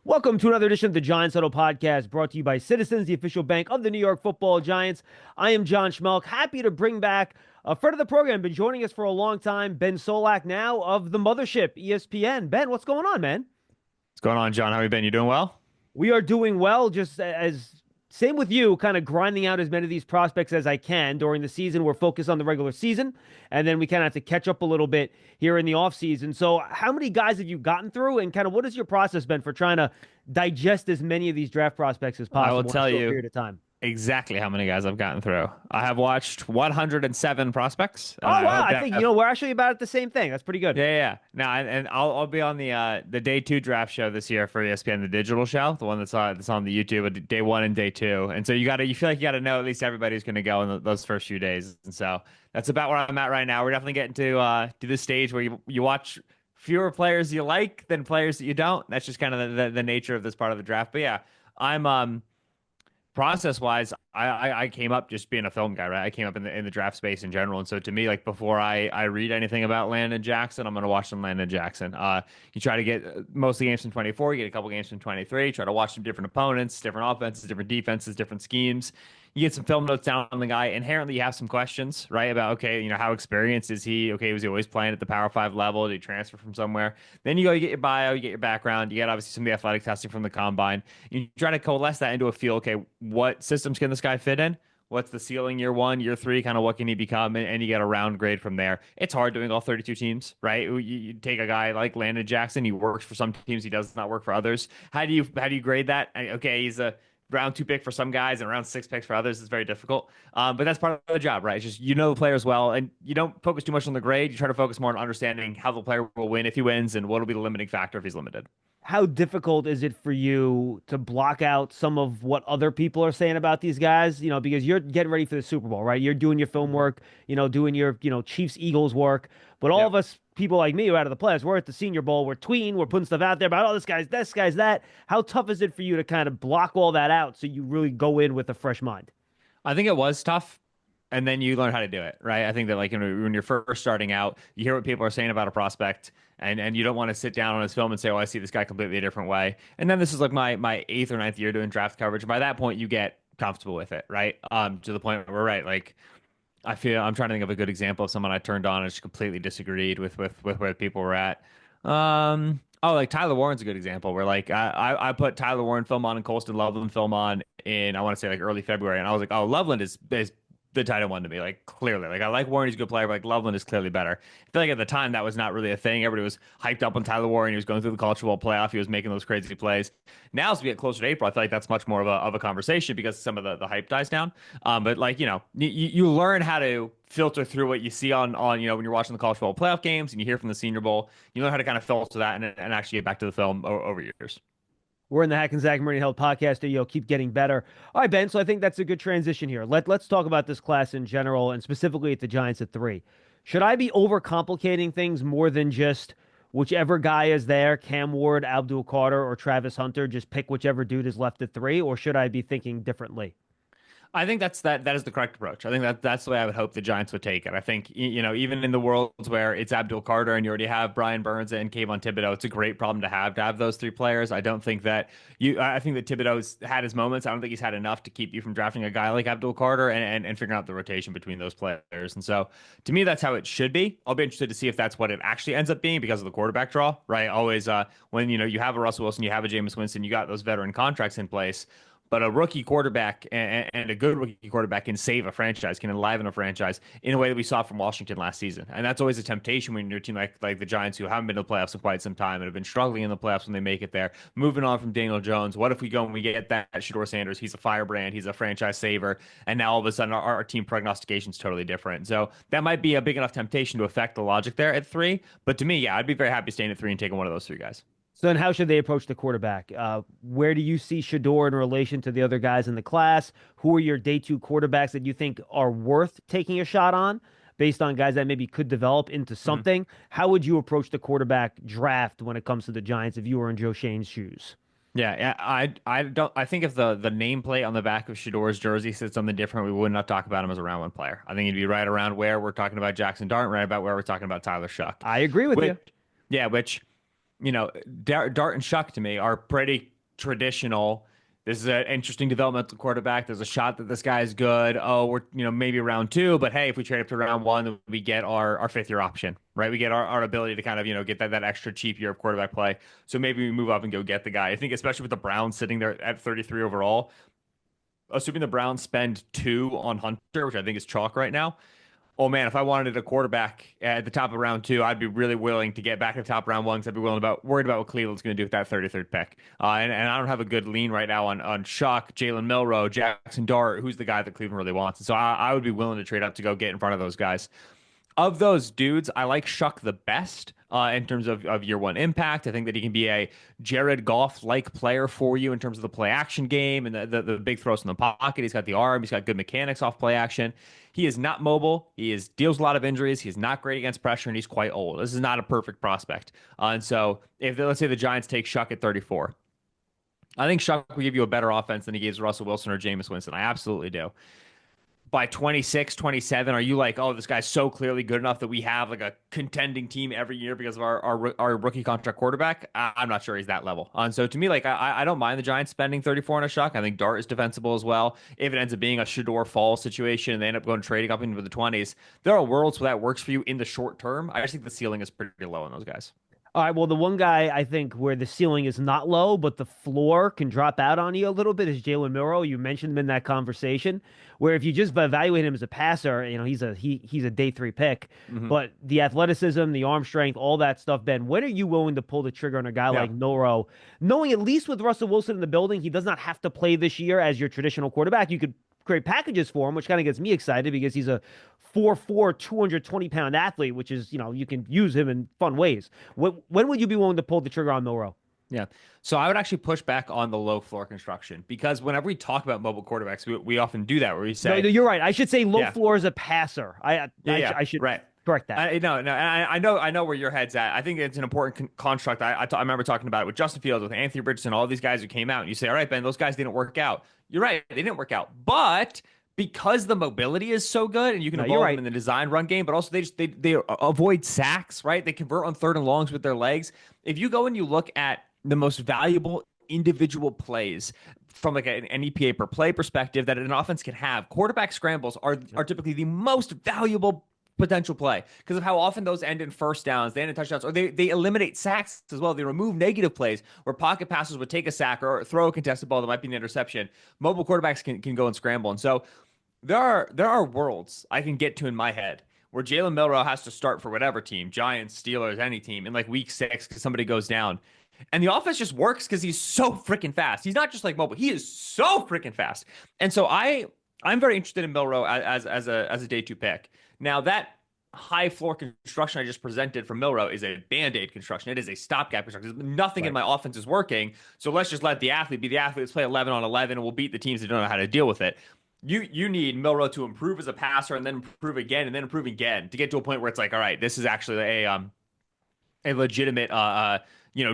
Welcome to another edition of the Giants Huddle podcast brought to you by Citizens, the official bank of the New York Football Giants. I am John Schmeelk, happy to bring back a friend of the program, been joining us for a long time, Ben Solak now of the mothership, ESPN. Ben, what's going on, man? What's going on, John? How you been? You doing well? We are doing well, just as same with you, kind of grinding out as many of these prospects as I can during the season. We're focused on the regular season, and then we kind of have to catch up a little bit here in the offseason. So, how many guys have you gotten through, and kind of what has your process been for trying to digest as many of these draft prospects as I will possible in a tell short you period of time? exactly how many guys I've gotten through. I have watched 107 prospects, and Oh, I wow. hope I to think, have. we're actually about at the same thing. That's pretty good. Yeah. Now, and I'll be on the day two draft show this year for ESPN, the digital show, the one that's on the YouTube, day one and day two. And so you feel like you got to know at least everybody's going to go in those first few days. And so that's about where I'm at right now. We're definitely getting to this stage where you watch fewer players you like than players that you don't. That's just kind of the nature of this part of the draft. But yeah, I'm process wise, I came up just being a film guy, right? I came up in the draft space in general, and so to me, like before I read anything about Landon Jackson, I'm gonna watch some Landon Jackson. You try to get most of the games from 24, you get a couple games from 23, try to watch some different opponents, different offenses, different defenses, different schemes. You get some film notes down on the guy. Inherently, you have some questions, right? About okay, how experienced is he? Okay, was he always playing at the Power Five level? Did he transfer from somewhere? Then you get your bio, you get your background, you get obviously some of the athletic testing from the combine. You try to coalesce that into a feel. Okay, what systems can this guy fit in? What's the ceiling year one, year three? Kind of what can he become? And you get a round grade from there. It's hard doing all 32 teams, right? You take a guy like Landon Jackson. He works for some teams. He does not work for others. How do you grade that? Okay, he's a round two pick for some guys and round six picks for others. It's very difficult. But that's part of the job, right? It's just the players well, and you don't focus too much on the grade. You try to focus more on understanding how the player will win if he wins, and what will be the limiting factor if he's limited. How difficult is it for you to block out some of what other people are saying about these guys? Because you're getting ready for the Super Bowl, right? You're doing your film work, doing your, Chiefs Eagles work. But all of Yep. us people like me who are out of the playoffs, we're at the Senior Bowl, we're tweeting, we're putting stuff out there about, oh, this guy's that. How tough is it for you to kind of block all that out so you really go in with a fresh mind? I think it was tough, and then you learn how to do it, right? I think that like when you're first starting out, you hear what people are saying about a prospect, and you don't want to sit down on his film and say, "Oh, I see this guy completely a different way." And then this is like my eighth or ninth year doing draft coverage, and by that point, you get comfortable with it, right? To the point where we're right, like I'm trying to think of a good example of someone I turned on and just completely disagreed with where people were at. Like Tyler Warren's a good example where like I put Tyler Warren film on and Colston Loveland film on in I want to say like early February, and I was like, oh, Loveland is the title one to me, like clearly. Like I like Warren, he's a good player, but like Loveland is clearly better. I feel like at the time that was not really a thing. Everybody was hyped up on Tyler Warren. He was going through the college football playoff. He was making those crazy plays. Now as we get closer to April, I feel like that's much more of a conversation because some of the hype dies down. But like you learn how to filter through what you see on when you're watching the college football playoff games and you hear from the Senior Bowl. You learn how to kind of filter that and actually get back to the film over years. We're in the Hack and Zach Meridian Health podcast studio. Keep getting better. All right, Ben. So I think that's a good transition here. Let's talk about this class in general and specifically at the Giants at three. Should I be overcomplicating things more than just whichever guy is there, Cam Ward, Abdul Carter, or Travis Hunter? Just pick whichever dude is left at three, or should I be thinking differently? I think that is the correct approach. I think that's the way I would hope the Giants would take it. I think even in the worlds where it's Abdul Carter and you already have Brian Burns and Kayvon Thibodeau, it's a great problem to have those three players. I don't think that I think that Thibodeau's had his moments. I don't think he's had enough to keep you from drafting a guy like Abdul Carter and figuring out the rotation between those players. And so to me, that's how it should be. I'll be interested to see if that's what it actually ends up being because of the quarterback draw, right? Always when you have a Russell Wilson, you have a Jameis Winston, you got those veteran contracts in place. But a rookie quarterback and a good rookie quarterback can save a franchise, can enliven a franchise in a way that we saw from Washington last season. And that's always a temptation when you're a team like the Giants who haven't been to the playoffs in quite some time and have been struggling in the playoffs when they make it there. Moving on from Daniel Jones, what if we go and we get that Shedeur Sanders? He's a firebrand, he's a franchise saver, and now all of a sudden our team prognostication is totally different. So that might be a big enough temptation to affect the logic there at three. But to me, yeah, I'd be very happy staying at three and taking one of those three guys. So then how should they approach the quarterback? Where do you see Shador in relation to the other guys in the class? Who are your day two quarterbacks that you think are worth taking a shot on based on guys that maybe could develop into Mhm. something? How would you approach the quarterback draft when it comes to the Giants if you were in Joe Shane's shoes? Yeah, I think if the nameplate on the back of Shador's jersey said something different, we would not talk about him as a round one player. I think he'd be right around where we're talking about Jackson Dart, right about where we're talking about Tyler Shuck. I agree with Which, you. yeah, which Dart and Shuck to me are pretty traditional. This is an interesting developmental quarterback. There's a shot that this guy is good. Oh, we're maybe round two, but hey, if we trade up to round one, then we get our fifth year option, right? We get our ability to kind of get that extra cheap year of quarterback play. So maybe we move up and go get the guy. I think especially with the Browns sitting there at 33 overall, assuming the Browns spend 2 on Hunter, which I think is chalk right now. Oh man, if I wanted a quarterback at the top of round 2, I'd be really willing to get back to the top of round 1 because I'd be worried about what Cleveland's going to do with that 33rd pick. And I don't have a good lean right now on Shuck, Jalen Milroe, Jackson Dart, who's the guy that Cleveland really wants. And so I would be willing to trade up to go get in front of those guys. Of those dudes, I like Shuck the best in terms of year one impact. I think that he can be a Jared Goff-like player for you in terms of the play action game and the big throws in the pocket. He's got the arm. He's got good mechanics off play action. He is not mobile. Deals a lot of injuries. He's not great against pressure, and he's quite old. This is not a perfect prospect. And so if let's say the Giants take Shuck at 34, I think Shuck will give you a better offense than he gives Russell Wilson or Jameis Winston. I absolutely do. By 26, 27, are you like, oh, this guy's so clearly good enough that we have like a contending team every year because of our rookie contract quarterback? I'm not sure he's that level. And so to me, like, I don't mind the Giants spending 34 on a Shuck. I think Dart is defensible as well. If it ends up being a Shador Fall situation and they end up going trading up into the 20s, there are worlds where that works for you in the short term. I just think the ceiling is pretty low on those guys. All right, well, the one guy I think where the ceiling is not low, but the floor can drop out on you a little bit is Jalen Milroe. You mentioned him in that conversation, where if you just evaluate him as a passer, he's a day 3 pick, but the athleticism, the arm strength, all that stuff, Ben, when are you willing to pull the trigger on a guy like Milroe, knowing at least with Russell Wilson in the building, he does not have to play this year as your traditional quarterback. You could create packages for him, which kind of gets me excited because he's a 4'4", 220-pound athlete, which is, you can use him in fun ways. When would you be willing to pull the trigger on Milroe? Yeah. So I would actually push back on the low floor construction because whenever we talk about mobile quarterbacks, we often do that where we say, no, you're right. I should say low floor as a passer. I should correct that. No. And I know where your head's at. I think it's an important construct. I remember talking about it with Justin Fields, with Anthony Richardson, all these guys who came out, and you say, all right, Ben, those guys didn't work out. You're right. They didn't work out. But because the mobility is so good and you can evolve them in the design run game, but also they avoid sacks, right? They convert on 3rd and longs with their legs. If you go and you look at the most valuable individual plays from like an EPA per play perspective that an offense can have, quarterback scrambles are typically the most valuable potential play because of how often those end in first downs, they end in touchdowns, or they eliminate sacks as well. They remove negative plays where pocket passers would take a sack or throw a contested ball that might be an interception. Mobile quarterbacks can go and scramble. And so there are worlds I can get to in my head where Jalen Milroe has to start for whatever team, Giants, Steelers, any team, in like week 6 because somebody goes down. And the offense just works because he's so freaking fast. He's not just like mobile. He is so freaking fast. And so I'm very interested in Milroe as a day 2 pick. Now that high floor construction I just presented from Milroe is a band-aid construction. It is a stopgap construction. Nothing in my offense is working. So let's just let the athlete be the athlete. Let's play 11 on 11 and we'll beat the teams that don't know how to deal with it. You need Milroe to improve as a passer and then improve again and then improve again to get to a point where it's like, all right, this is actually a legitimate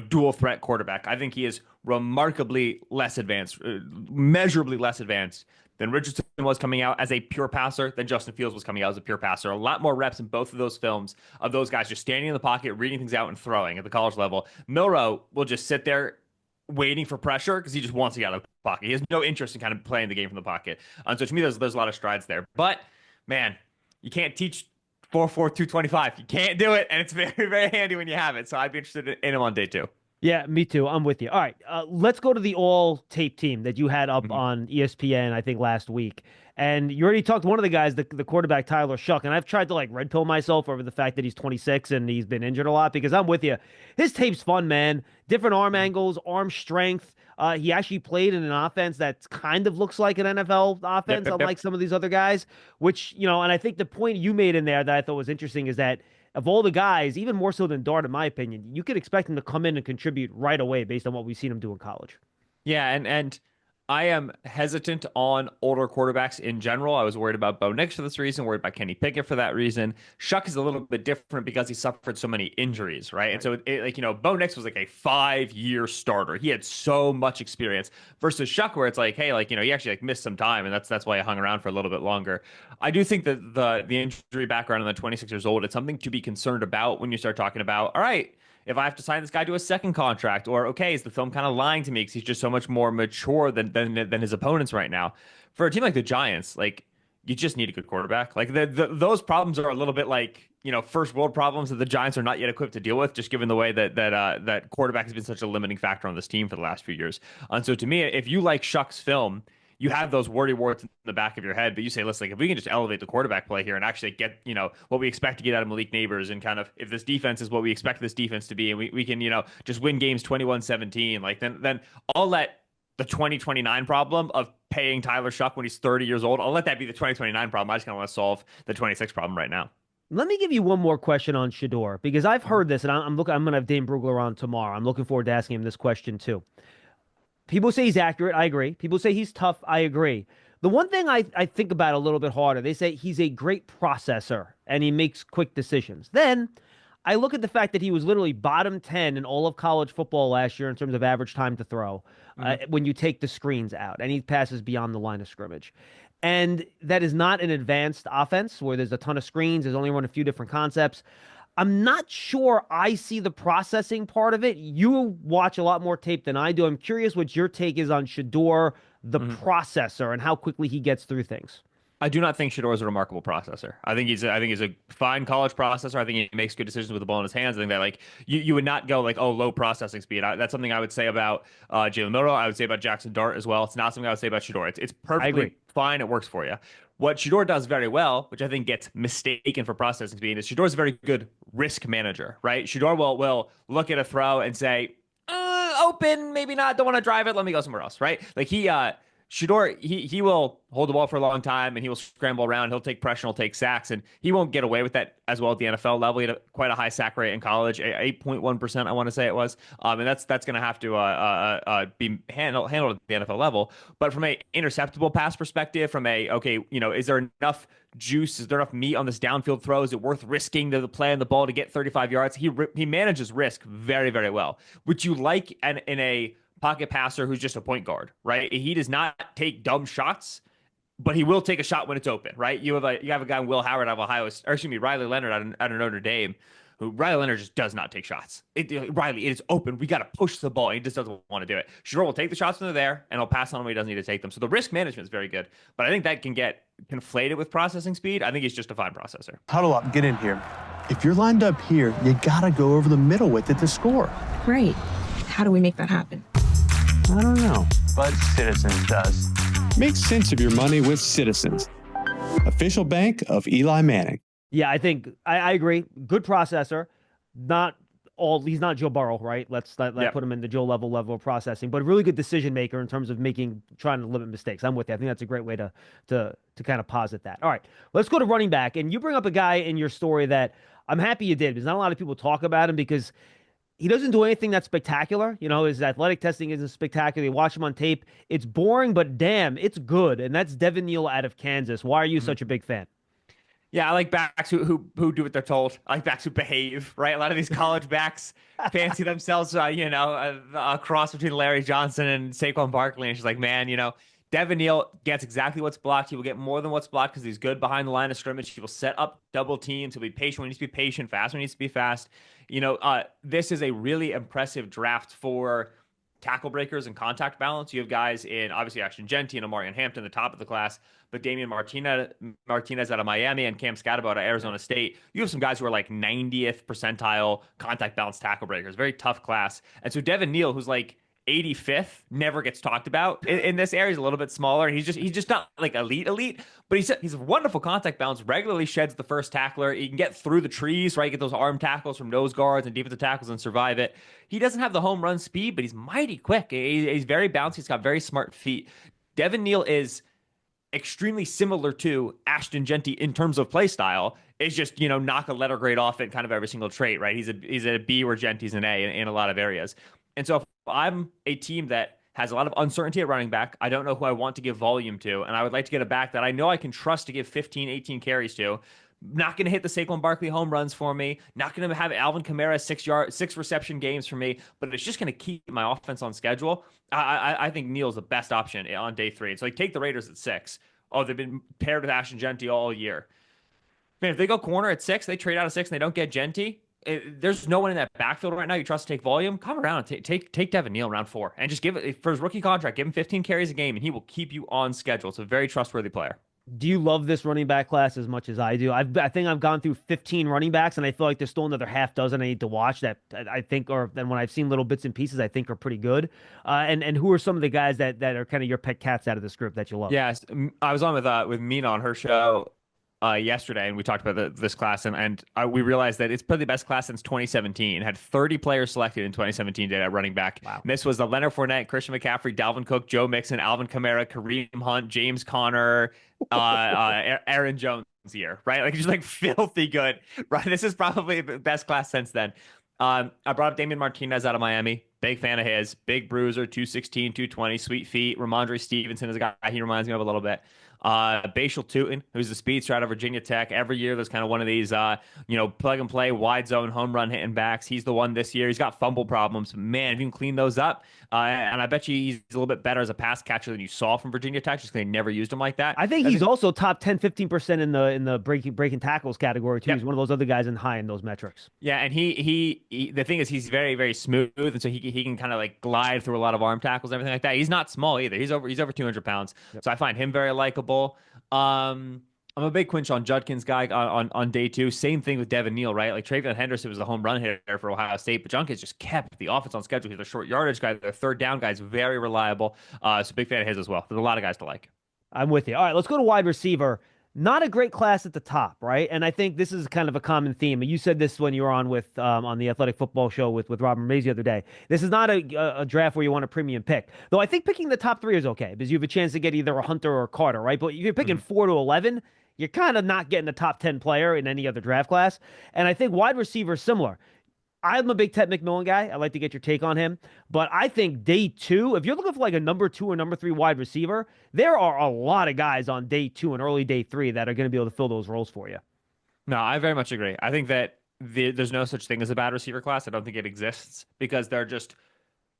dual threat quarterback. I think he is remarkably less advanced, measurably less advanced than Richardson was coming out as a pure passer than Justin Fields was coming out as a pure passer. A lot more reps in both of those films of those guys just standing in the pocket, reading things out and throwing at the college level. Milroe will just sit there waiting for pressure because he just wants to get out of the pocket. He has no interest in kind of playing the game from the pocket. And so to me, there's a lot of strides there. But man, you can't teach 4'4", 225. You can't do it, and it's very, very handy when you have it. So I'd be interested in him on day 2. Yeah, me too. I'm with you. All right, let's go to the all-tape team that you had up on ESPN, I think, last week. And you already talked to one of the guys, the quarterback, Tyler Shuck, and I've tried to, like, red pill myself over the fact that he's 26 and he's been injured a lot because I'm with you. His tape's fun, man. Different arm angles, arm strength. He actually played in an offense that kind of looks like an NFL offense, unlike some of these other guys, which, and I think the point you made in there that I thought was interesting is that of all the guys, even more so than Dart, in my opinion, you could expect him to come in and contribute right away based on what we've seen him do in college. Yeah, and I am hesitant on older quarterbacks in general. I was worried about Bo Nix for this reason, worried about Kenny Pickett for that reason. Shuck is a little bit different because he suffered so many injuries, right? And so, Bo Nix was like a 5-year starter. He had so much experience versus Shuck, where it's like, hey, he actually missed some time, and that's why he hung around for a little bit longer. I do think that the injury background on the 26 years old, it's something to be concerned about when you start talking about, all right, if I have to sign this guy to a second contract, or okay, is the film kind of lying to me because he's just so much more mature than his opponents right now. For a team like the Giants, like you just need a good quarterback. Like those problems are a little bit like, first world problems that the Giants are not yet equipped to deal with, just given the way that quarterback has been such a limiting factor on this team for the last few years. And so to me, if you like Shuck's film, you have those wordy warts in the back of your head, but you say, listen, like, if we can just elevate the quarterback play here and actually get, what we expect to get out of Malik Neighbors, and kind of, if this defense is what we expect this defense to be, and we can, just win games 21-17, like then I'll let the 2029 problem of paying Tyler Shuck when he's 30 years old, I'll let that be the 2029 problem. I just kind of want to solve the 26 problem right now. Let me give you one more question on Shador, because I've heard this, and I'm going to have Dane Brugler on tomorrow. I'm looking forward to asking him this question too. People say he's accurate. I agree. People say he's tough. I agree. The one thing I think about a little bit harder, they say he's a great processor and he makes quick decisions. Then I look at the fact that he was literally bottom 10 in all of college football last year in terms of average time to throw when you take the screens out, and he passes beyond the line of scrimmage. And that is not an advanced offense where there's a ton of screens. There's only run a few different concepts. I'm not sure I see the processing part of it. You watch a lot more tape than I do. I'm curious what your take is on Shador, the processor, and how quickly he gets through things. I do not think Shador is a remarkable processor. I think he's a fine college processor. I think he makes good decisions with the ball in his hands. I think that, like, you would not go like, oh, low processing speed. That's something I would say about Jalen Milroe. I would say about Jackson Dart as well. It's not something I would say about Shador. It's perfectly fine. It works for you. What Shador does very well, which I think gets mistaken for processing speed, is Shador's a very good risk manager, right? Shador will look at a throw and say, open, maybe not, don't want to drive it, let me go somewhere else, right? Like Shador, he will hold the ball for a long time and he will scramble around. He'll take pressure, he'll take sacks, and he won't get away with that as well at the NFL level. He had quite a high sack rate in college, 8.1%, I want to say it was. And that's going to have to be handled at the NFL level. But from a interceptable pass perspective, from is there enough juice? Is there enough meat on this downfield throw? Is it worth risking the play on the ball to get 35 yards? He manages risk very, very well, which you like in a pocket passer who's just a point guard, right? He does not take dumb shots, but he will take a shot when it's open, right? You have a guy, Will Howard out of Riley Leonard out of Notre Dame, who Riley Leonard just does not take shots. Riley, it is open. We got to push the ball. He just doesn't want to do it. Shador will take the shots when they're there, and he'll pass on when he doesn't need to take them. So the risk management is very good, but I think that can get conflated with processing speed. I think he's just a fine processor. Huddle up, get in here. If you're lined up here, you got to go over the middle with it to score. Right. How do we make that happen? I don't know, but Citizens does. Make sense of your money with Citizens, official bank of Eli Manning. Yeah, I think I agree. Good processor. He's not Joe Burrow, right? Let's put him in the Joe level of processing, but a really good decision maker in terms of trying to limit mistakes. I'm with you. I think that's a great way to kind of posit that. All right, let's go to running back. And you bring up a guy in your story that I'm happy you did, because not a lot of people talk about him because he doesn't do anything that's spectacular. His athletic testing isn't spectacular. You watch him on tape. It's boring, but damn, it's good. And that's Devin Neal out of Kansas. Why are you such a big fan? Yeah, I like backs who do what they're told. I like backs who behave, right? A lot of these college backs fancy themselves, a cross between Larry Johnson and Saquon Barkley. And she's like, man, Devin Neal gets exactly what's blocked. He will get more than what's blocked because he's good behind the line of scrimmage. He will set up double teams. He'll be patient when he needs to be patient, fast when he needs to be fast. This is a really impressive draft for tackle breakers and contact balance. You have guys in, obviously, Ashton Jeanty and Omarion Hampton, the top of the class, but Damian Martinez out of Miami and Cam Scatterbo out of Arizona State. You have some guys who are like 90th percentile contact balance tackle breakers. Very tough class. And so Devin Neal, who's like 85th, never gets talked about in this area. He's a little bit smaller. He's just not like elite, but he's a wonderful contact balance. Regularly sheds the first tackler. He can get through the trees, right? Get those arm tackles from nose guards and defensive tackles and survive it. He doesn't have the home run speed, but he's mighty quick. He's very bouncy. He's got very smart feet. Devin Neal is extremely similar to Ashton Jeanty in terms of play style. It's just, knock a letter grade off at kind of every single trait, right? He's a B where Jeanty's an A in a lot of areas. And so if I'm a team that has a lot of uncertainty at running back, I don't know who I want to give volume to, and I would like to get a back that I know I can trust to give 15, 18 carries to. Not going to hit the Saquon Barkley home runs for me. Not going to have Alvin Kamara 6 reception games for me, but it's just going to keep my offense on schedule. I think Neal's the best option on day 3. So take the Raiders at 6. Oh, they've been paired with Ashton Jeanty all year. Man, if they go corner at 6, they trade out of 6 and they don't get Jeanty, there's no one in that backfield right now you trust to take volume. Come around and take Devin Neal round 4 and just give it for his rookie contract. Give him 15 carries a game, and he will keep you on schedule. It's a very trustworthy player. Do you love this running back class as much as I do? I think I've gone through 15 running backs, and I feel like there's still another half dozen I need to watch that I think, or then when I've seen little bits and pieces, I think are pretty good. And who are some of the guys that are kind of your pet cats out of this group that you love? Yes, I was on with Mina on her show yesterday, and we talked about this class, and we realized that it's probably the best class since 2017. It had 30 players selected in 2017 data at running back. Wow. And this was the Leonard Fournette, Christian McCaffrey, Dalvin Cook, Joe Mixon, Alvin Kamara, Kareem Hunt, James Conner, Aaron Jones year, right? Like, just like filthy good, right? This is probably the best class since then. I brought up Damian Martinez out of Miami. Big fan of his. Big bruiser, 216, 220, sweet feet. Ramondre Stevenson is a guy he reminds me of a little bit. Bashal Tutin, who's the speedster out of Virginia Tech. Every year there's kind of one of these, plug and play, wide zone, home run hitting backs. He's the one this year. He's got fumble problems. Man, if you can clean those up, and I bet you he's a little bit better as a pass catcher than you saw from Virginia Tech, just because they never used him like that. I think he's also top 10, 15% in the breaking tackles category too. Yep. He's one of those other guys high in those metrics. Yeah, and he the thing is he's very, very smooth, and so he can kind of like glide through a lot of arm tackles and everything like that. He's not small either. He's over 200 pounds. Yep. So I find him very likable. I'm a big Quinshon Judkins guy on day 2. Same thing with Devin Neal, right? Like Travion Henderson was the home run hitter for Ohio State, but Judkins just kept the offense on schedule. He's a short yardage guy. Their third down guy is very reliable. So big fan of his as well. There's a lot of guys to like. I'm with you. All right, let's go to wide receiver. Not a great class at the top, right? And I think this is kind of a common theme. You said this when you were on with on the Athletic Football Show with Robin Mays the other day. This is not a draft where you want a premium pick. Though I think picking the top 3 is okay because you have a chance to get either a Hunter or a Carter, right? But if you're picking 4 to 11, you're kind of not getting a top 10 player in any other draft class. And I think wide receiver is similar. I'm a big Ted McMillan guy. I'd like to get your take on him. But I think day 2, if you're looking for like a number 2 or number 3 wide receiver, there are a lot of guys on day 2 and early day 3 that are going to be able to fill those roles for you. No, I very much agree. I think that there's no such thing as a bad receiver class. I don't think it exists because they're just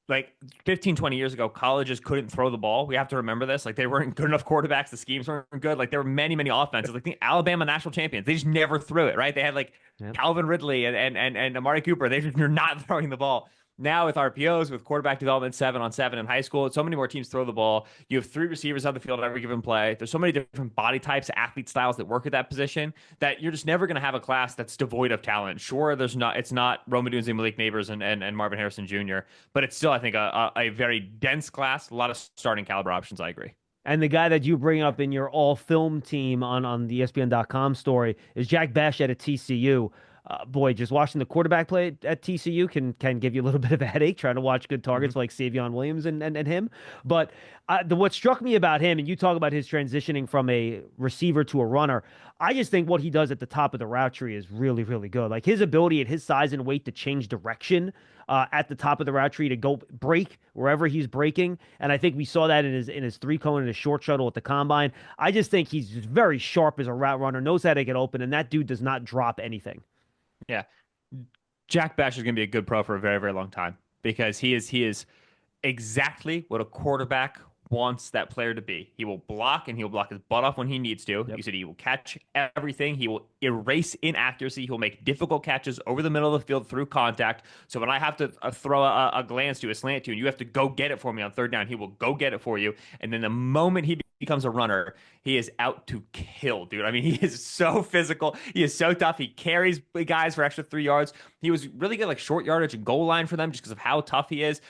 like 15, 20 years ago, colleges couldn't throw the ball. We have to remember this. Like, they weren't good enough quarterbacks. The schemes weren't good. Like, there were many, many offenses. Like the Alabama national champions, they just never threw it, right? They had like Calvin Ridley and Amari Cooper. They're not throwing the ball. Now with RPOs, with quarterback development 7-on-7 in high school, so many more teams throw the ball. You have 3 receivers on the field every given play. There's so many different body types, athlete styles that work at that position that you're just never going to have a class that's devoid of talent. Sure, it's not Rome Odunze, Malik Neighbors, and Marvin Harrison Jr., but it's still, I think, a very dense class. A lot of starting caliber options. I agree. And the guy that you bring up in your all-film team on the ESPN.com story is Jack Bech at TCU. Boy, just watching the quarterback play at TCU can give you a little bit of a headache trying to watch good targets like Savion Williams and him. But what struck me about him, and you talk about his transitioning from a receiver to a runner, I just think what he does at the top of the route tree is really, really good. Like his ability at his size and weight to change direction at the top of the route tree to go break wherever he's breaking. And I think we saw that in his 3-cone and his short shuttle at the combine. I just think he's just very sharp as a route runner, knows how to get open, and that dude does not drop anything. Yeah. Jack Bech is going to be a good pro for a very, very long time because he is exactly what a quarterback wants that player to be. He will block, and he will block his butt off when he needs to. Yep. You said he will catch everything. He will erase inaccuracy. He'll make difficult catches over the middle of the field through contact. So when I have to throw a glance to a slant to you, and you have to go get it for me on 3rd down, he will go get it for you. And then the moment he becomes a runner, he is out to kill, dude. I mean, he is so physical. He is so tough. He carries guys for extra 3 yards. He was really good, like short yardage and goal line for them just because of how tough he is.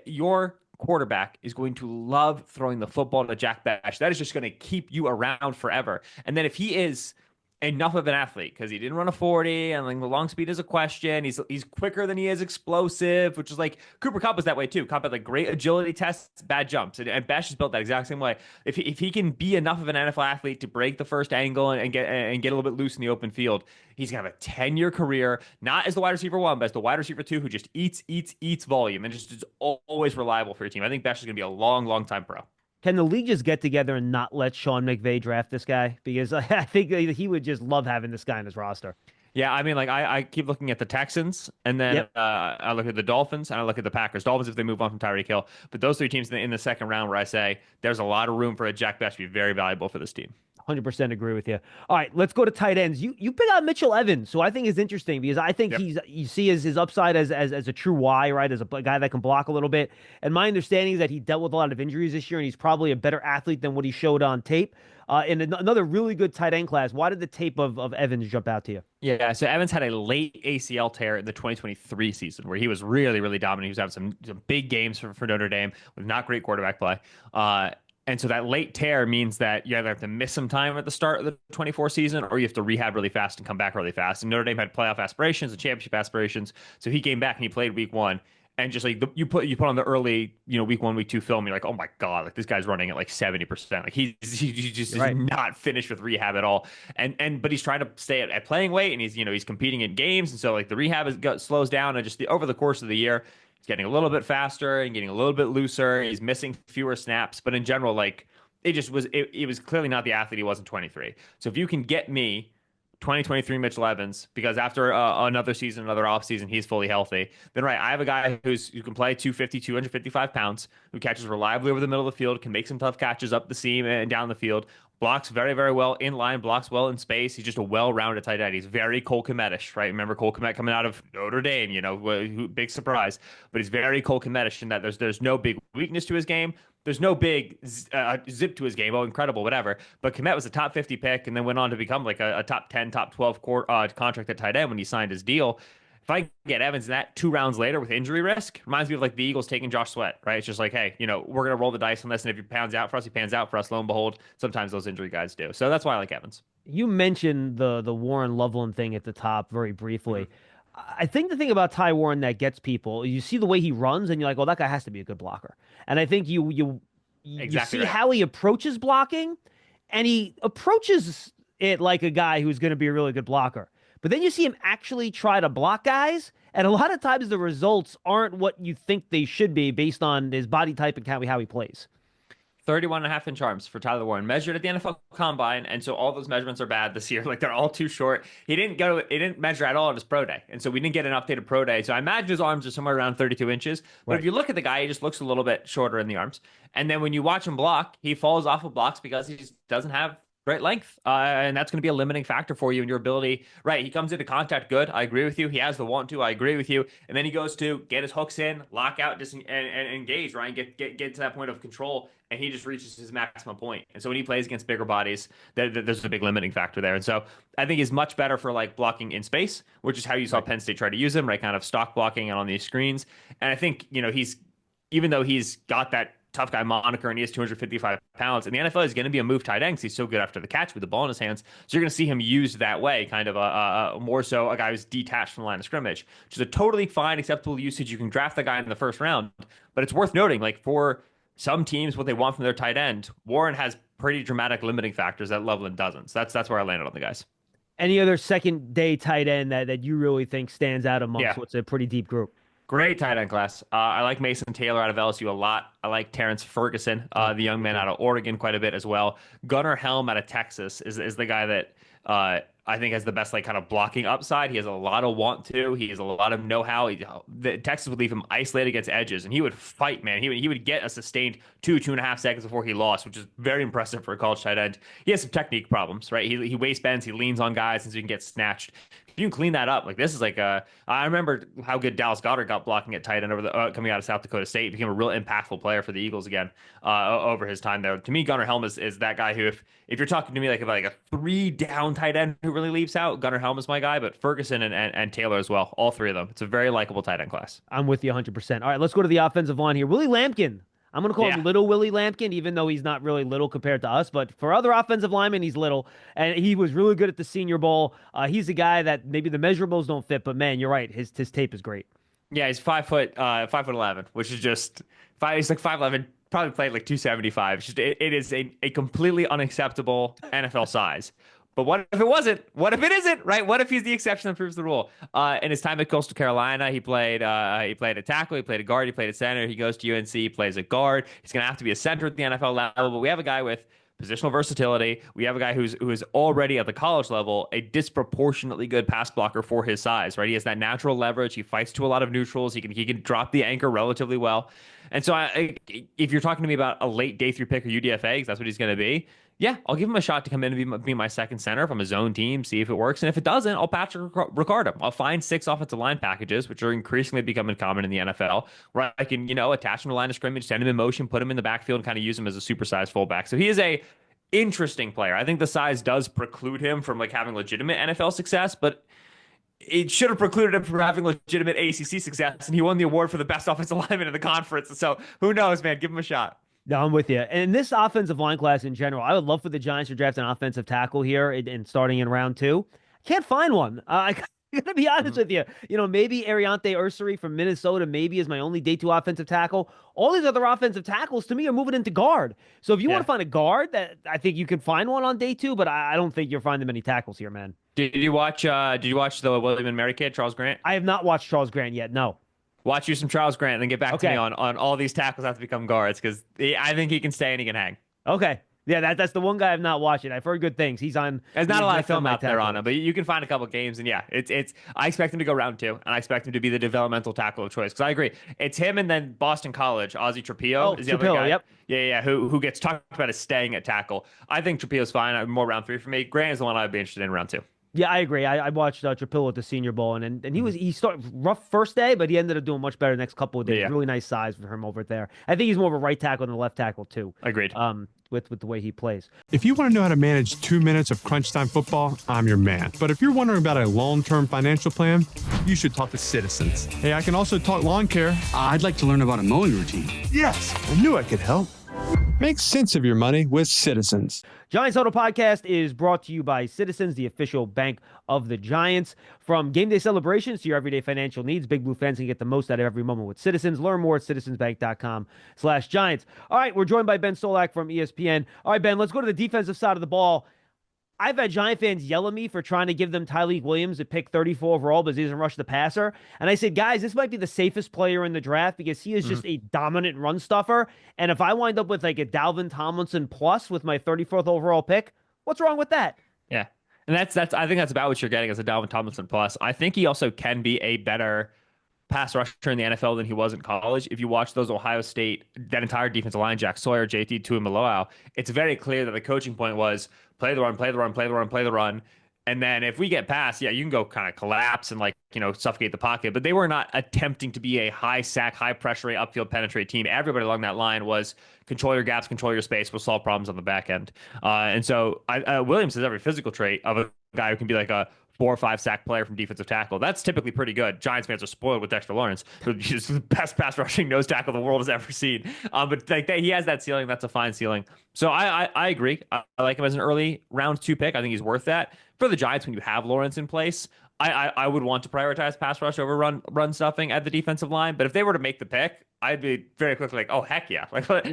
Your quarterback is going to love throwing the football to Jack Bech. That is just going to keep you around forever. And then if he is enough of an athlete, because he didn't run a 40 and like the long speed is a question, he's quicker than he is explosive, which is like Cooper Kupp was that way too. Kupp had like great agility tests, bad jumps, and Bech is built that exact same way. If he can be enough of an NFL athlete to break the first angle and get a little bit loose in the open field, he's gonna have a 10-year career, not as the wide receiver 1, but as the wide receiver 2 who just eats volume and just is always reliable for your team. I think Bech is gonna be a long time pro. Can the league just get together and not let Sean McVay draft this guy? Because I think he would just love having this guy in his roster. Yeah, I mean, like I keep looking at the Texans, and then I look at the Dolphins, and I look at the Packers. Dolphins if they move on from Tyreek Hill. But those 3 teams in the second round where I say there's a lot of room for a Jack Bech to be very valuable for this team. 100% agree with you. All right, let's go to tight ends. You pick out Mitchell Evans, who I think is interesting because I think you see his upside as a true Y, right? As a guy that can block a little bit. And my understanding is that he dealt with a lot of injuries this year, and he's probably a better athlete than what he showed on tape. Another really good tight end class. Why did the tape of Evans jump out to you? Yeah, so Evans had a late ACL tear in the 2023 season where he was really, really dominant. He was having some big games for Notre Dame with not great quarterback play. And so that late tear means that you either have to miss some time at the start of the 24 season or you have to rehab really fast and come back really fast. And Notre Dame had playoff aspirations and championship aspirations. So he came back and he played week one. And just like you put on the early, week 1, week 2 film, you're like, oh my God, like this guy's running at like 70%. Like he just is not finished with rehab at all. But he's trying to stay at playing weight and he's competing in games. And so like the rehab slows down and just over the course of the year, he's getting a little bit faster and getting a little bit looser. He's missing fewer snaps, but in general, like it was clearly not the athlete he was in 23. So if you can get me 2023 Mitchell Evans, because after another season, another offseason, he's fully healthy, then I have a guy who can play 250, 255 pounds, who catches reliably over the middle of the field, can make some tough catches up the seam and down the field, blocks very, very well in line, blocks well in space. He's just a well-rounded tight end. He's very Cole Kmet-ish, right? Remember Cole Kmet coming out of Notre Dame, big surprise. But he's very Cole Kmet-ish in that there's no big weakness to his game. There's no big zip to his game. Oh, incredible, whatever. But Kmet was a top 50 pick and then went on to become like a top 10, top 12 contract at tight end when he signed his deal. If I get Evans in that 2 rounds later with injury risk, reminds me of like the Eagles taking Josh Sweat, right? It's just like, hey, we're going to roll the dice on this. And if he pans out for us, he pans out for us. Lo and behold, sometimes those injury guys do. So that's why I like Evans. You mentioned the Warren Loveland thing at the top very briefly. I think the thing about Ty Warren that gets people, you see the way he runs and you're like, well, that guy has to be a good blocker. And I think you Exactly see how he approaches blocking, and he approaches it like a guy who's going to be a really good blocker. But then you see him actually try to block guys, and a lot of times the results aren't what you think they should be based on his body type and how he plays. 31.5-inch arms for Tyler Warren, measured at the NFL Combine, and so all those measurements are bad this year. Like they're all too short. He didn't measure at all at his pro day, and so we didn't get an updated pro day. So I imagine his arms are somewhere around 32 inches. But if you look at the guy, he just looks a little bit shorter in the arms. And then when you watch him block, he falls off of blocks because he just doesn't have great length, and that's going to be a limiting factor for you in your ability. Right, he comes into contact good. I agree with you. He has the want to. I agree with you. And then he goes to get his hooks in, lock out, and engage. Right, get to that point of control, and he just reaches his maximum point. And so when he plays against bigger bodies, there's a big limiting factor there. And so I think he's much better for like blocking in space, which is how you saw Penn State try to use him, right? Kind of stock blocking and on these screens. And I think even though he's got that tough guy moniker and he has 255 pounds, and the NFL is going to be a move tight end because he's so good after the catch with the ball in his hands. So you're going to see him used that way, kind of more so a guy who's detached from the line of scrimmage, which is a totally fine, acceptable usage. You can draft the guy in the first round, but it's worth noting, like for some teams, what they want from their tight end, Warren has pretty dramatic limiting factors that Loveland doesn't. So that's where I landed on the guys. Any other second day tight end that you really think stands out amongst what's a pretty deep group? Great tight end class. I like Mason Taylor out of LSU a lot. I like Terrence Ferguson, the young man out of Oregon, quite a bit as well. Gunnar Helm out of Texas is the guy that I think has the best like kind of blocking upside. He has a lot of want to. He has a lot of know-how. Texas would leave him isolated against edges, and he would fight, man. He would get a sustained 2.5 seconds before he lost, which is very impressive for a college tight end. He has some technique problems, right? He waist bends, he leans on guys, and so he can get snatched. If you can clean that up, like this is like I remember how good Dallas Goedert got blocking at tight end over the coming out of South Dakota State. He became a real impactful player for the Eagles again over his time there. To me, Gunnar Helm is that guy who, if you're talking to me like about like a 3-down tight end who really leaves out, Gunnar Helm is my guy, but Ferguson and Taylor as well, all three of them. It's a very likable tight end class. I'm with you 100%. All right, let's go to the offensive line here. Willie Lampkin. I'm going to call him Little Willie Lampkin, even though he's not really little compared to us. But for other offensive linemen, he's little. And he was really good at the Senior Bowl. He's a guy that maybe the measurables don't fit, but man, you're right. His tape is great. Yeah, he's 5'11", which is just he's like 5'11", probably played like 275. It's just, it is a completely unacceptable NFL size. But what if it wasn't? What if it isn't? Right? What if he's the exception that proves the rule? In his time at Coastal Carolina, he played a tackle, he played a guard, he played a center. He goes to UNC, he plays a guard. He's going to have to be a center at the NFL level. But we have a guy with positional versatility. We have a guy who is already at the college level a disproportionately good pass blocker for his size. Right? He has that natural leverage. He fights to a lot of neutrals. He can drop the anchor relatively well. And so if you're talking to me about a late day 3 pick or UDFA, because that's what he's going to be, yeah, I'll give him a shot to come in and be my second center from a zone team, see if it works. And if it doesn't, I'll Patrick Ricard him. I'll find 6 offensive line packages, which are increasingly becoming common in the NFL, where I can, attach him to line of scrimmage, send him in motion, put him in the backfield, and kind of use him as a supersized fullback. So he is a interesting player. I think the size does preclude him from like having legitimate NFL success, but it should have precluded him from having legitimate ACC success, and he won the award for the best offensive lineman in the conference. So who knows, man? Give him a shot. No, I'm with you. And this offensive line class in general, I would love for the Giants to draft an offensive tackle here and starting in round 2. Can't find one. I gotta be honest with you. Maybe Ariante Ursary from Minnesota maybe is my only day 2 offensive tackle. All these other offensive tackles to me are moving into guard. So if you want to find a guard, that I think you could find one on day 2, but I don't think you're finding many tackles here, man. Did you watch the William and Mary kid, Charles Grant? I have not watched Charles Grant yet. No. Watch you some Charles Grant and then get back to me on all these tackles have to become guards, because I think he can stay and he can hang. Okay. Yeah, that's the one guy I've not watched it. I've heard good things. There's not a lot of film out there on him, but you can find a couple games, and yeah, it's. I expect him to go round 2, and I expect him to be the developmental tackle of choice. Because I agree, it's him and then Boston College, Ozzie Trapillo is the other guy. Yep. Yeah, who gets talked about as staying at tackle. I think Trapillo's fine. More round 3 for me. Grant is the one I'd be interested in round 2. Yeah, I agree. I watched Trapillo at the Senior Bowl, and he started rough first day, but he ended up doing much better the next couple of days. Yeah. Really nice size for him over there. I think he's more of a right tackle than a left tackle too. Agreed. With the way he plays. If you want to know how to manage 2 minutes of crunch time football, I'm your man. But if you're wondering about a long-term financial plan, you should talk to Citizens. Hey, I can also talk lawn care. I'd like to learn about a mowing routine. Yes, I knew I could help. Make sense of your money with Citizens. Giants Huddle podcast is brought to you by Citizens, the official bank of the Giants. From game day celebrations to your everyday financial needs, Big Blue fans can get the most out of every moment with Citizens. Learn more at citizensbank.com/Giants. All right, we're joined by Ben Solak from ESPN. All right, Ben, let's go to the defensive side of the ball. I've had Giant fans yell at me for trying to give them Tyleik Williams at pick 34 overall because he doesn't rush the passer. And I said, guys, this might be the safest player in the draft because he is just a dominant run stuffer. And if I wind up with like a Dalvin Tomlinson plus with my 34th overall pick, what's wrong with that? Yeah. And that's I think that's about what you're getting as a Dalvin Tomlinson plus. I think he also can be a better pass rusher in the NFL than he was in college. If you watch those Ohio State, that entire defensive line, Jack Sawyer, JT Tuimoloau, it's very clear that the coaching point was play the run, play the run, play the run, play the run. And then if we get past, yeah, you can go kind of collapse and suffocate the pocket. But they were not attempting to be a high sack, high pressure rate, upfield penetrate team. Everybody along that line was control your gaps, control your space, we'll solve problems on the back end. And so Williams has every physical trait of a guy who can be like a 4 or 5 sack player from defensive tackle. That's typically pretty good. Giants fans are spoiled with Dexter Lawrence, who's the best pass rushing nose tackle the world has ever seen. But he has that ceiling. That's a fine ceiling. So I agree. I like him as an early round 2 pick. I think he's worth that. For the Giants, when you have Lawrence in place, I would want to prioritize pass rush over run stuffing at the defensive line. But if they were to make the pick, I'd be very quickly like, oh, heck yeah.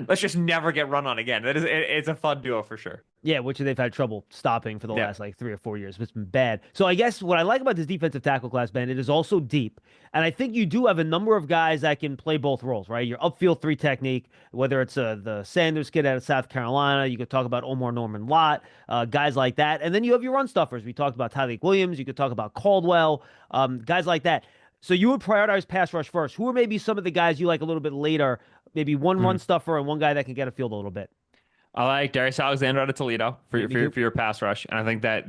Let's just never get run on again. It's a fun duo for sure. Yeah, which they've had trouble stopping for the last 3 or 4 years. It's been bad. So I guess what I like about this defensive tackle class, Ben, it is also deep. And I think you do have a number of guys that can play both roles, right? Your upfield 3 technique, whether it's the Sanders kid out of South Carolina, you could talk about Omar Norman Lott, guys like that. And then you have your run stuffers. We talked about Tyleik Williams. You could talk about Caldwell, guys like that. So you would prioritize pass rush first. Who are maybe some of the guys you like a little bit later? Maybe one run stuffer and one guy that can get a field a little bit. I like Darius Alexander out of Toledo for your pass rush. And I think that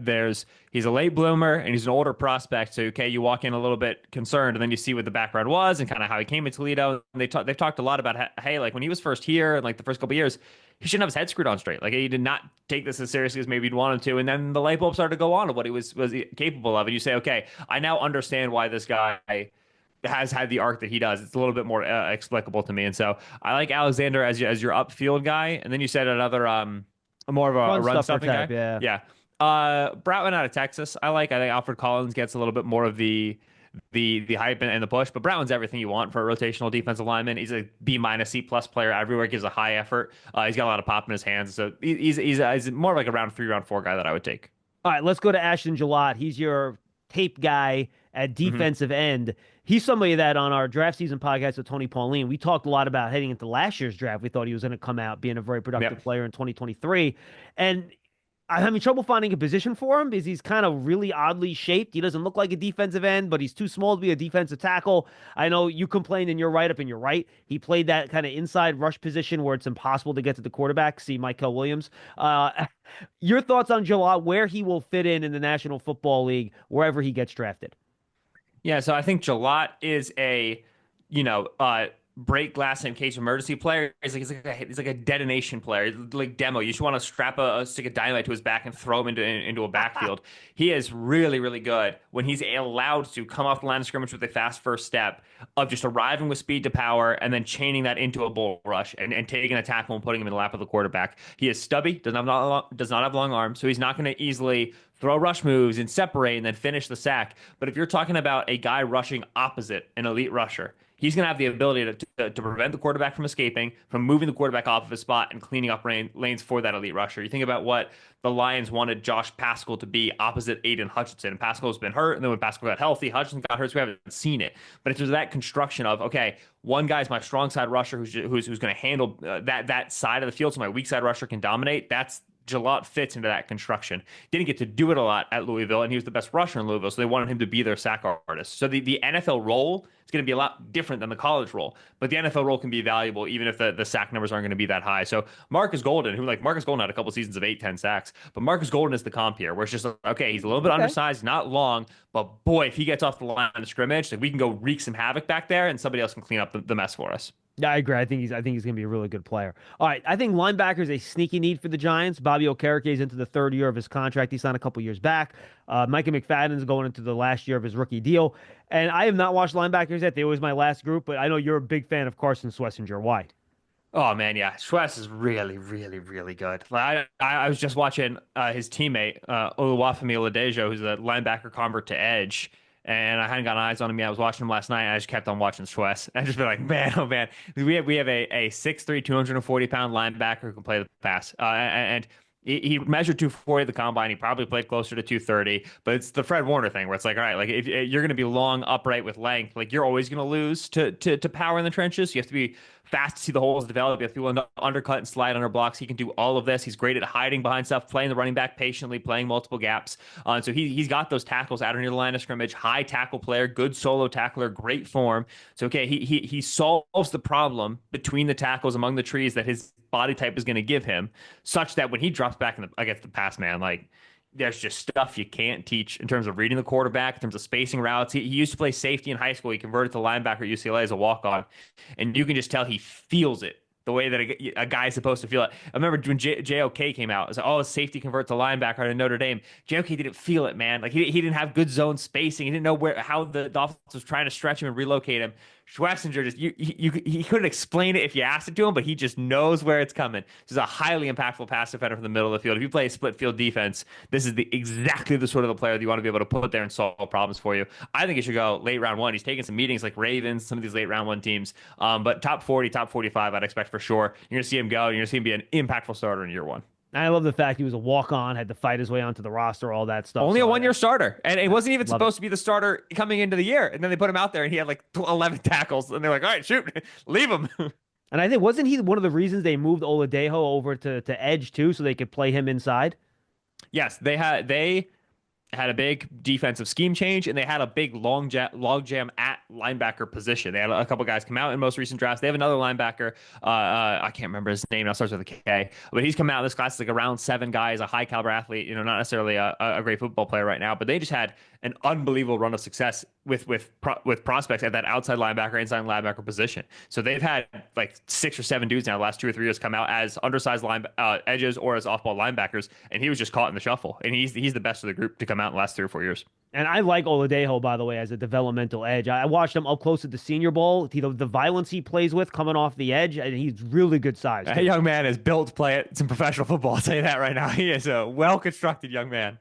he's a late bloomer and he's an older prospect. So, okay, you walk in a little bit concerned and then you see what the background was and kind of how he came to Toledo. And they've talked a lot about, hey, like when he was first here and like the first couple of years, he shouldn't have his head screwed on straight. Like he did not take this as seriously as maybe he'd want him to. And then the light bulb started to go on of what he was capable of. And you say, okay, I now understand why this guy has had the arc that he does. It's a little bit more explicable to me. And so I like Alexander as your upfield guy. And then you said another more of a run stuffing guy. Yeah. Bratman out of Texas. I think Alfred Collins gets a little bit more of the hype and the push, but Bratman's everything you want for a rotational defensive lineman. He's a B-, C+ player everywhere, gives a high effort. He's got a lot of pop in his hands. So he's more like a round 3, round 4 guy that I would take. All right, let's go to Ashton Gillott. He's your tape guy at defensive end. He's somebody that on our draft season podcast with Tony Pauline, we talked a lot about heading into last year's draft. We thought he was going to come out being a very productive player in 2023. And I'm having trouble finding a position for him because he's kind of really oddly shaped. He doesn't look like a defensive end, but he's too small to be a defensive tackle. I know you complained in your write-up, and you're right. He played that kind of inside rush position where it's impossible to get to the quarterback. See Michael Williams. Your thoughts on Jalot, where he will fit in the National Football League, wherever he gets drafted? Yeah, so I think Jalot is a, you know, break glass in case of emergency player. He's like a detonation player, like demo. You just want to strap a stick of dynamite to his back and throw him into a backfield. He is really, really good when he's allowed to come off the line of scrimmage with a fast first step of just arriving with speed to power and then chaining that into a bull rush and taking a tackle and putting him in the lap of the quarterback. He is stubby, does not have long arms, so he's not going to easily throw rush moves and separate and then finish the sack. But if you're talking about a guy rushing opposite an elite rusher, he's going to have the ability to prevent the quarterback from escaping, from moving the quarterback off of his spot and cleaning up lanes for that elite rusher. You think about what the Lions wanted Josh Pascal to be opposite Aiden Hutchinson. And Pascal's been hurt, and then when Pascal got healthy, Hutchinson got hurt, so we haven't seen it. But if there's that construction of, okay, one guy's my strong side rusher who's going to handle that side of the field so my weak side rusher can dominate, that's Jalot fits into that construction. Didn't get to do it a lot at Louisville, and he was the best rusher in Louisville, so they wanted him to be their sack artist. So the NFL role is going to be a lot different than the college role, but the NFL role can be valuable even if the sack numbers aren't going to be that high. So Marcus Golden, Marcus Golden had a couple seasons of 8-10 sacks, but Marcus Golden is the comp here, where it's just, okay, he's a little bit undersized, not long, but boy, if he gets off the line of scrimmage, like we can go wreak some havoc back there, and somebody else can clean up the mess for us. Yeah, I agree. I think he's going to be a really good player. All right, I think linebacker is a sneaky need for the Giants. Bobby Okereke is into the third year of his contract. He signed a couple years back. Micah McFadden's going into the last year of his rookie deal. And I have not watched linebackers yet. They were my last group, but I know you're a big fan of Carson Schlesinger. Why? Oh man, yeah, Schwess is really, really, really good. I was just watching his teammate Oluwafemi Oladejo, who's a linebacker convert to edge. And I hadn't got eyes on him yet. I was watching him last night, and I just kept on watching Schwess. I just been like, man, oh man, we have a 6'3", 240-pound linebacker who can play the pass, and he measured 240 at the combine. He probably played closer to 230, but it's the Fred Warner thing where it's like, all right, like if you're going to be long, upright with length, like you're always going to lose to power in the trenches. You have to be fast to see the holes develop. You have to be willing to undercut and slide under blocks. He can do all of this. He's great at hiding behind stuff, playing the running back patiently, playing multiple gaps. So he's got those tackles out near the line of scrimmage. High tackle player, good solo tackler, great form. So okay, he solves the problem between the tackles among the trees that his body type is going to give him, such that when he drops back against the pass man, like there's just stuff you can't teach in terms of reading the quarterback, in terms of spacing routes. He used to play safety in high school. He converted to linebacker at UCLA as a walk-on, and you can just tell he feels it the way that a guy is supposed to feel it. I remember when JOK came out, it was like, oh, safety convert to linebacker at Notre Dame. JOK didn't feel it, man. Like he didn't have good zone spacing. He didn't know how the offense was trying to stretch him and relocate him. Schlesinger just he couldn't explain it if you asked it to him, but he just knows where it's coming. This is a highly impactful pass defender from the middle of the field. If you play a split field defense, this is exactly the sort of the player that you want to be able to put there and solve problems for you. I think he should go late round one. He's taking some meetings like Ravens, some of these late round one teams. But top 40, top 45, I'd expect for sure. You're gonna see him go. You're gonna see him be an impactful starter in year one. I love the fact he was a walk-on, had to fight his way onto the roster, all that stuff. Only a one-year starter. And it wasn't even supposed to be the starter coming into the year. And then they put him out there, and he had like 11 tackles. And they're like, all right, shoot, leave him. And I think, wasn't he one of the reasons they moved Oladejo over to edge, too, so they could play him inside? Yes, they had a big defensive scheme change, and they had a big log jam at linebacker position. They had a couple guys come out in most recent drafts. They have another linebacker. I can't remember his name. It starts with a K. But he's come out. This class is like a round 7 guy. He's a high caliber athlete. Not necessarily a great football player right now, but they just had an unbelievable run of success with prospects at that outside linebacker, inside linebacker position. So they've had like 6 or 7 dudes now the last 2 or 3 years come out as undersized edges or as off-ball linebackers, and he was just caught in the shuffle. And he's the best of the group to come out in the last 3 or 4 years. And I like Oladejo, by the way, as a developmental edge. I watched him up close at the Senior Bowl. The violence he plays with coming off the edge, and he's really good size. That young man is built to play some professional football. I'll tell you that right now. He is a well-constructed young man.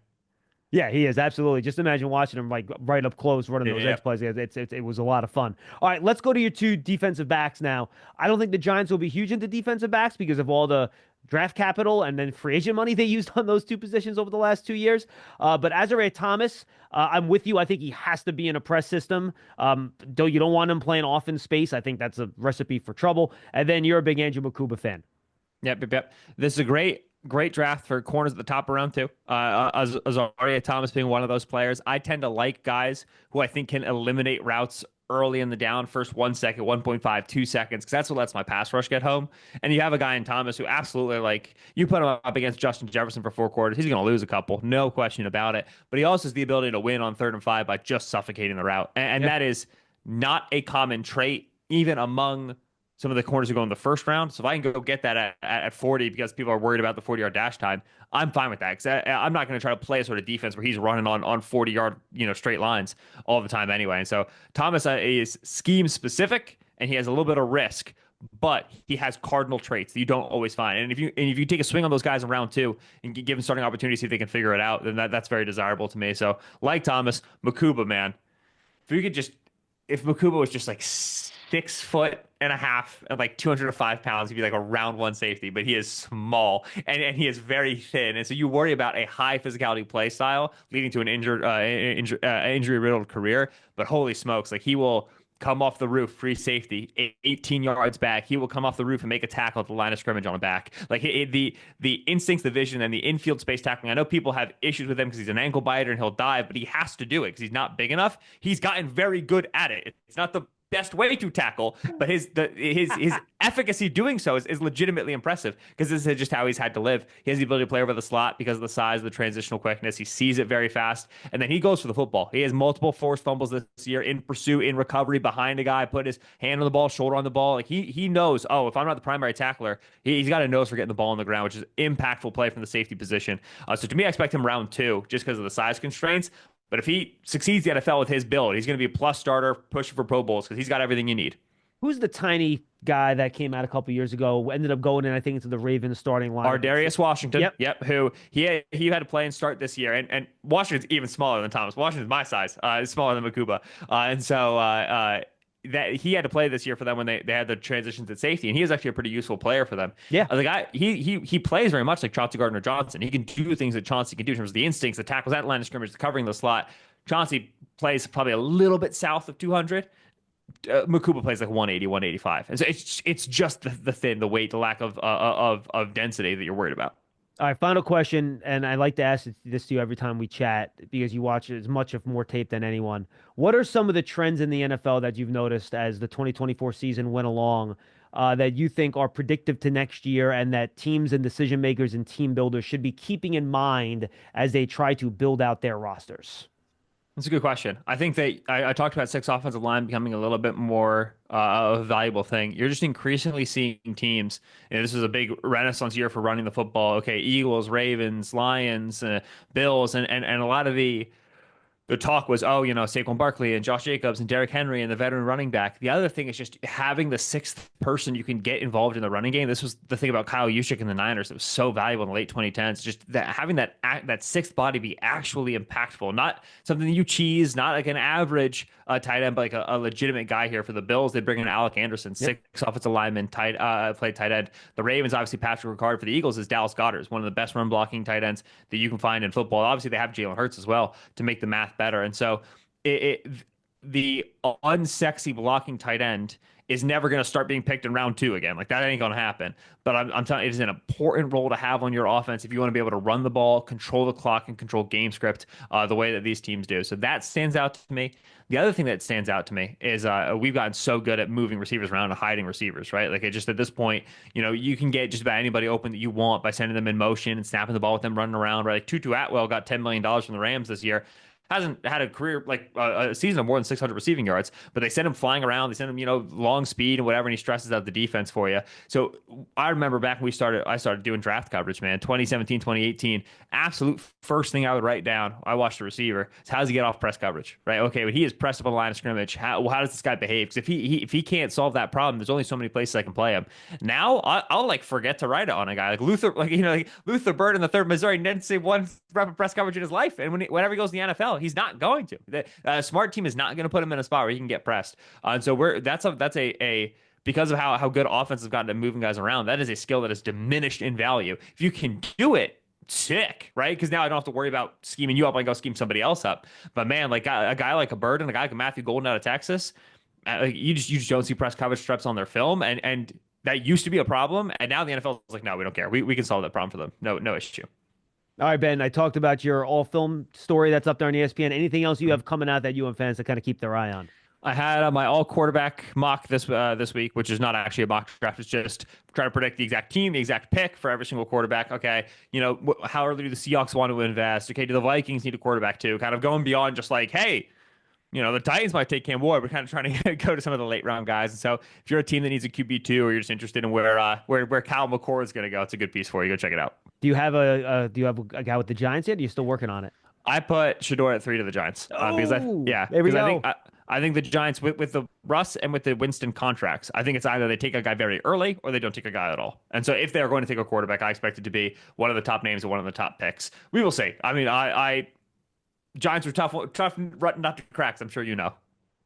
Yeah, he is, absolutely. Just imagine watching him like right up close, running those edge plays. It was a lot of fun. All right, let's go to your 2 defensive backs now. I don't think the Giants will be huge into defensive backs because of all the draft capital and then free agent money they used on those 2 positions over the last 2 years. But Azariah Thomas, I'm with you. I think he has to be in a press system. Though you don't want him playing off in space. I think that's a recipe for trouble. And then you're a big Andrew Makuba fan. Yep. This is a great great draft for corners at the top of round two. Azaria Thomas being one of those players. I tend to like guys who I think can eliminate routes early in the down, first 1 second, 1.5, 2 seconds, because that's what lets my pass rush get home. And you have a guy in Thomas who absolutely, like, you put him up against Justin Jefferson for 4 quarters, he's going to lose a couple, no question about it. But he also has the ability to win on 3rd and 5 by just suffocating the route. And that is not a common trait, even among some of the corners who go in the first round. So if I can go get that at 40 because people are worried about the 40-yard dash time, I'm fine with that, because I'm not going to try to play a sort of defense where he's running on 40-yard straight lines all the time anyway. And so Thomas is scheme specific, and he has a little bit of risk, but he has cardinal traits that you don't always find. And if you take a swing on those guys in round 2 and give them starting opportunities, see if they can figure it out, then that's very desirable to me. So like Thomas, Makuba, man, if Makuba was just like 6'1.5" and like 205 pounds, he'd be like a round 1 safety, but he is small and he is very thin. And so you worry about a high physicality play style leading to an injury riddled career. But holy smokes, like, he will come off the roof, free safety, 18 yards back. He will come off the roof and make a tackle at the line of scrimmage on a back. Like, the instincts, the vision, and the infield space tackling. I know people have issues with him because he's an ankle biter and he'll dive, but he has to do it because he's not big enough. He's gotten very good at it. It's not the best way to tackle, but his efficacy doing so is legitimately impressive, because this is just how he's had to live. He has the ability to play over the slot because of the size, the transitional quickness. He sees it very fast, and then he goes for the football. He has multiple forced fumbles this year in pursuit, in recovery, behind a guy, put his hand on the ball, shoulder on the ball. Like, he knows, oh, if I'm not the primary tackler, he's got a nose for getting the ball on the ground, which is impactful play from the safety position. So to me, I expect him round 2 just because of the size constraints. But if he succeeds the NFL with his build, he's going to be a plus starter, pushing for Pro Bowls, because he's got everything you need. Who's the tiny guy that came out a couple years ago, ended up going in, I think, into the Ravens starting line? Darius Washington. Yep. Who he had to play and start this year. And Washington's even smaller than Thomas. Washington's my size. It's smaller than Makuba. And so that he had to play this year for them when they had the transitions at safety, and he is actually a pretty useful player for them. Yeah, the guy he plays very much like Chauncey Gardner-Johnson. He can do things that Chauncey can do in terms of the instincts, the tackles, that line of scrimmage, covering the slot. Chauncey plays probably a little bit south of 200. Makuba plays like 180, 185, and so it's just the weight, the lack of density that you're worried about. All right, final question, and I like to ask this to you every time we chat because you watch as much of more tape than anyone. What are some of the trends in the NFL that you've noticed as the 2024 season went along that you think are predictive to next year, and that teams and decision makers and team builders should be keeping in mind as they try to build out their rosters? That's a good question. I think that I talked about 6 offensive line becoming a little bit more of a valuable thing. You're just increasingly seeing teams, and this is a big renaissance year for running the football. Okay, Eagles, Ravens, Lions, Bills, and a lot of the talk was, Saquon Barkley and Josh Jacobs and Derrick Henry and the veteran running back. The other thing is just having the 6th person you can get involved in the running game. This was the thing about Kyle Juszczyk in the Niners that was so valuable in the late 2010s. Just that having that 6th body be actually impactful, not something that you cheese, not like an average tight end, but like a legitimate guy here. For the Bills, they bring in Alec Anderson, 6 offensive linemen, played tight end. The Ravens, obviously Patrick Ricard. For the Eagles is Dallas Goedert, one of the best run blocking tight ends that you can find in football. Obviously, they have Jalen Hurts as well to make the math better. And so the unsexy blocking tight end is never going to start being picked in round 2 again. Like, that ain't going to happen. But I'm telling you, it is an important role to have on your offense if you want to be able to run the ball, control the clock, and control game script the way that these teams do. So that stands out to me. The other thing that stands out to me is we've gotten so good at moving receivers around and hiding receivers, right? Like, it just at this point, you can get just about anybody open that you want by sending them in motion and snapping the ball with them running around, right? Like, Tutu Atwell got $10 million from the Rams this year. Hasn't had a career like a season of more than 600 receiving yards, but they send him flying around. They send him, long speed and whatever, and he stresses out the defense for you. So I remember back when I started doing draft coverage, man, 2017, 2018, absolute first thing I would write down. I watched the receiver. Is how does he get off press coverage, right? Okay, when he is pressed up on the line of scrimmage, how does this guy behave? Because if he can't solve that problem, there's only so many places I can play him. Now I'll like forget to write it on a guy like Luther, like Luther Bird in the 3rd Missouri didn't see one rep of press coverage in his life, and whenever he goes to the NFL, he's not going to. The smart team is not going to put him in a spot where he can get pressed. And so that's a because of how good offense has gotten at moving guys around. That is a skill that is diminished in value. If you can do it, sick, right? Because now I don't have to worry about scheming you up. I can go scheme somebody else up. But man, like a guy like a Bird and a guy like Matthew Golden out of Texas, you just don't see press coverage reps on their film, and that used to be a problem, and now the NFL is like, no, we don't care. We can solve that problem for them. No issue. All right, Ben, I talked about your all-film story that's up there on ESPN. Anything else you have coming out that fans to kind of keep their eye on? I had my all quarterback mock this week, which is not actually a mock draft. It's just trying to predict the exact team, the exact pick for every single quarterback. Okay, how early do the Seahawks want to invest? Okay, do the Vikings need a quarterback too? Kind of going beyond just like, hey, the Titans might take Cam Ward. We're kind of trying to go to some of the late round guys. And so if you're a team that needs a QB2 or you're just interested in where Kyle McCord is going to go, it's a good piece for you. Go check it out. Do you have a guy with the Giants yet? Are you still working on it? I put Shador at 3 to the Giants because there we go. I think the Giants with the Russ and with the Winston contracts, I think it's either they take a guy very early or they don't take a guy at all. And so if they're going to take a quarterback, I expect it to be one of the top names or one of the top picks. We will see. I mean, Giants are tough nut to crack. I'm sure you know.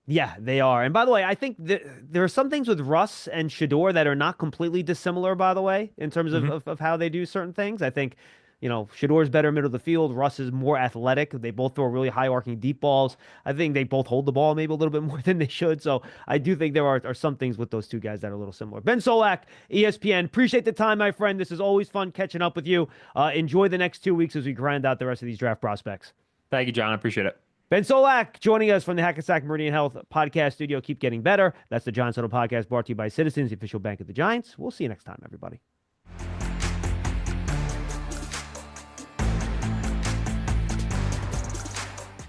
Yeah, they are. And by the way, I think there are some things with Russ and Shador that are not completely dissimilar, by the way, in terms of how they do certain things. I think, Shador's better middle of the field. Russ is more athletic. They both throw really high arcing deep balls. I think they both hold the ball maybe a little bit more than they should. So I do think there are some things with those two guys that are a little similar. Ben Solak, ESPN. Appreciate the time, my friend. This is always fun catching up with you. Enjoy the next 2 weeks as we grind out the rest of these draft prospects. Thank you, John. I appreciate it. Ben Solak joining us from the Hackensack Meridian Health podcast studio. Keep getting better. That's the Giants Huddle podcast brought to you by Citizens, the official bank of the Giants. We'll see you next time, everybody.